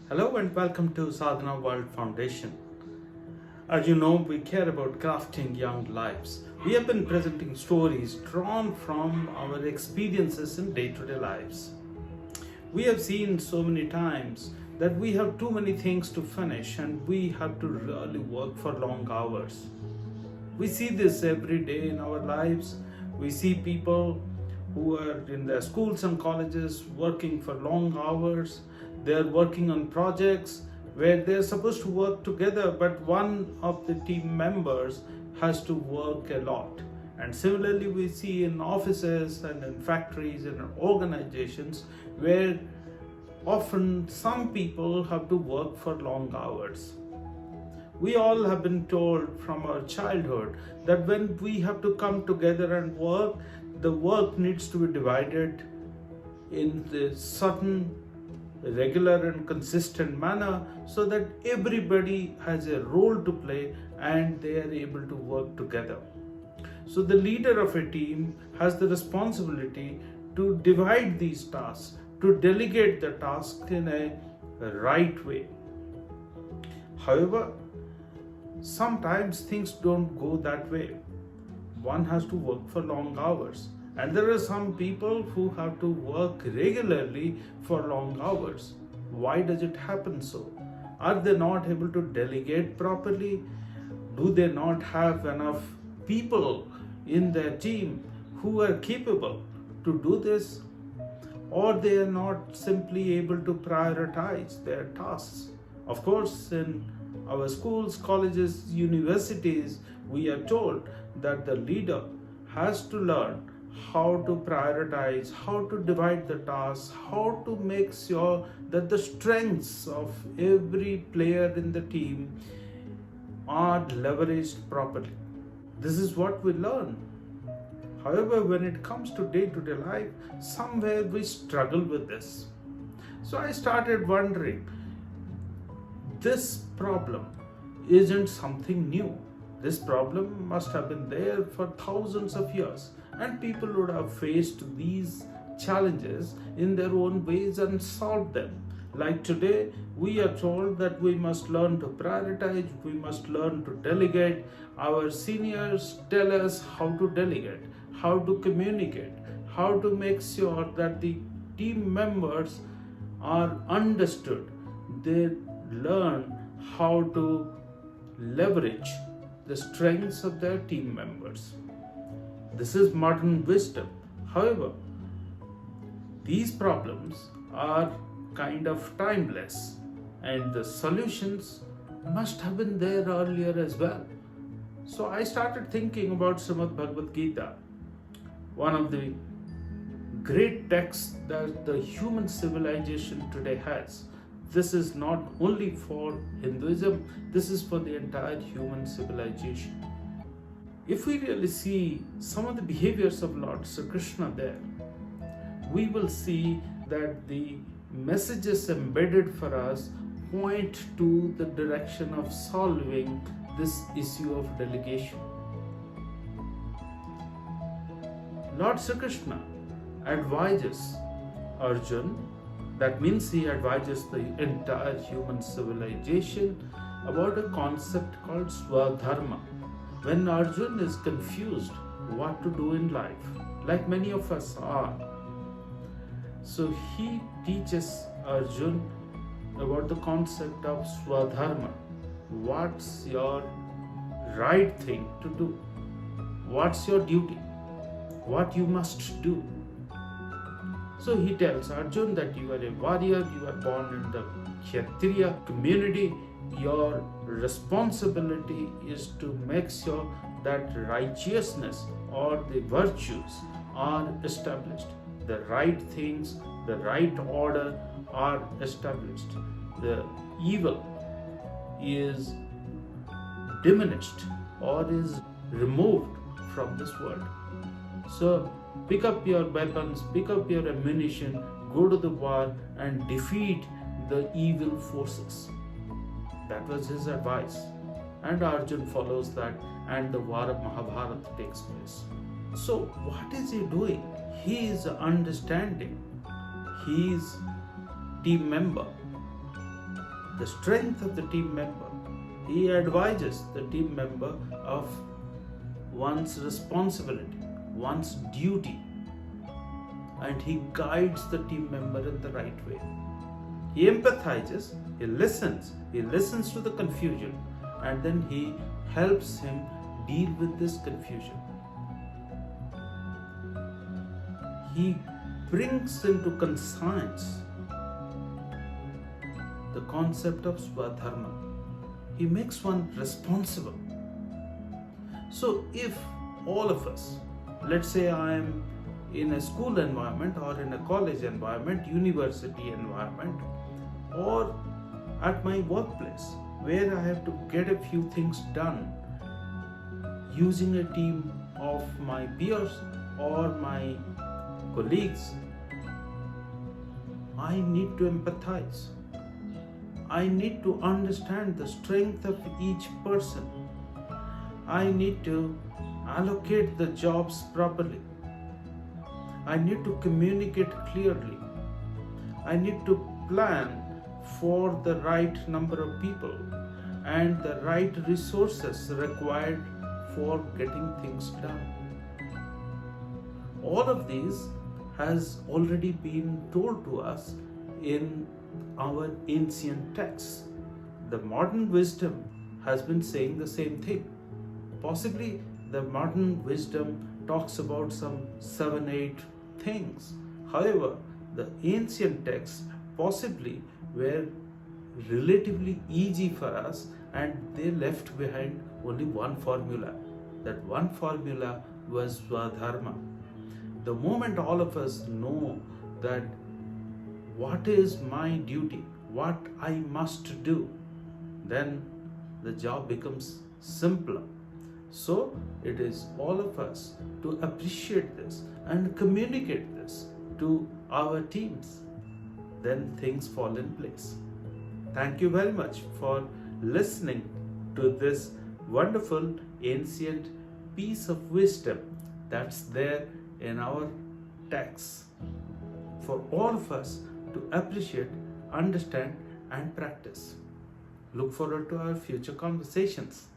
Hello and welcome to Sadhana World Foundation. As you know, we care about crafting young lives. We have been presenting stories drawn from our experiences in day-to-day lives. We have seen so many times that we have too many things to finish and we have to really work for long hours. We see this every day in our lives. We see people who are in their schools and colleges working for long hours. They're working on projects where they're supposed to work together, but one of the team members has to work a lot. And similarly, we see in offices and in factories and in organizations where often some people have to work for long hours. We all have been told from our childhood that when we have to come together and work, the work needs to be divided in the certain regular and consistent manner so that everybody has a role to play and they are able to work together. So the leader of a team has the responsibility to divide these tasks, to delegate the task in a right way. However, sometimes things don't go that way. One has to work for long hours, and there are some people who have to work regularly for long hours. Why does it happen so? Are they not able to delegate properly? Do they not have enough people in their team who are capable to do this? Or they are not simply able to prioritize their tasks? Of course, in our schools, colleges, universities, we are told that the leader has to learn how to prioritize, how to divide the tasks, how to make sure that the strengths of every player in the team are leveraged properly. This is what we learn. However, when it comes to day-to-day life, somewhere we struggle with this. So I started wondering, this problem isn't something new. This problem must have been there for thousands of years, and people would have faced these challenges in their own ways and solved them. Like today, we are told that we must learn to prioritize, we must learn to delegate. Our seniors tell us how to delegate, how to communicate, how to make sure that the team members are understood. They learn how to leverage the strengths of their team members. This is modern wisdom. However, these problems are kind of timeless, and the solutions must have been there earlier as well. So I started thinking about Srimad Bhagavad Gita, one of the great texts that the human civilization today has. This is not only for Hinduism, this is for the entire human civilization. If we really see some of the behaviors of Lord Sri Krishna there, we will see that the messages embedded for us point to the direction of solving this issue of delegation. Lord Sri Krishna advises Arjun. That means he advises the entire human civilization about a concept called Swadharma. When Arjun is confused what to do in life, like many of us are, so he teaches Arjun about the concept of Swadharma. What's your right thing to do? What's your duty? What you must do? So he tells Arjun that you are a warrior, you are born in the Kshatriya community. Your responsibility is to make sure that righteousness or the virtues are established. The right things, the right order are established. The evil is diminished or is removed from this world. So pick up your weapons, pick up your ammunition, go to the war and defeat the evil forces. That was his advice. And Arjun follows that, and the war of Mahabharata takes place. So what is he doing? He is understanding his team member the strength of the team member. He advises the team member of one's responsibility, one's duty, and he guides the team member in the right way. He empathizes, he listens to the confusion, and then he helps him deal with this confusion. He brings into conscience the concept of swadharma. He makes one responsible. So if all of us, let's say I am in a school environment or in a college environment, university environment, or at my workplace where I have to get a few things done using a team of my peers or my colleagues, I need to empathize. I need to understand the strength of each person. I need to allocate the jobs properly. I need to communicate clearly. I need to plan for the right number of people and the right resources required for getting things done. All of these has already been told to us in our ancient texts. The modern wisdom has been saying the same thing. Possibly the modern wisdom talks about some 7-8 things. However, the ancient texts possibly were relatively easy for us, and they left behind only one formula. That one formula was Swadharma. The moment all of us know that what is my duty, what I must do, then the job becomes simpler. So it is all of us to appreciate this and communicate this to our teams. Then things fall in place. Thank you very much for listening to this wonderful ancient piece of wisdom that's there in our texts for all of us to appreciate, understand, and practice. Look forward to our future conversations.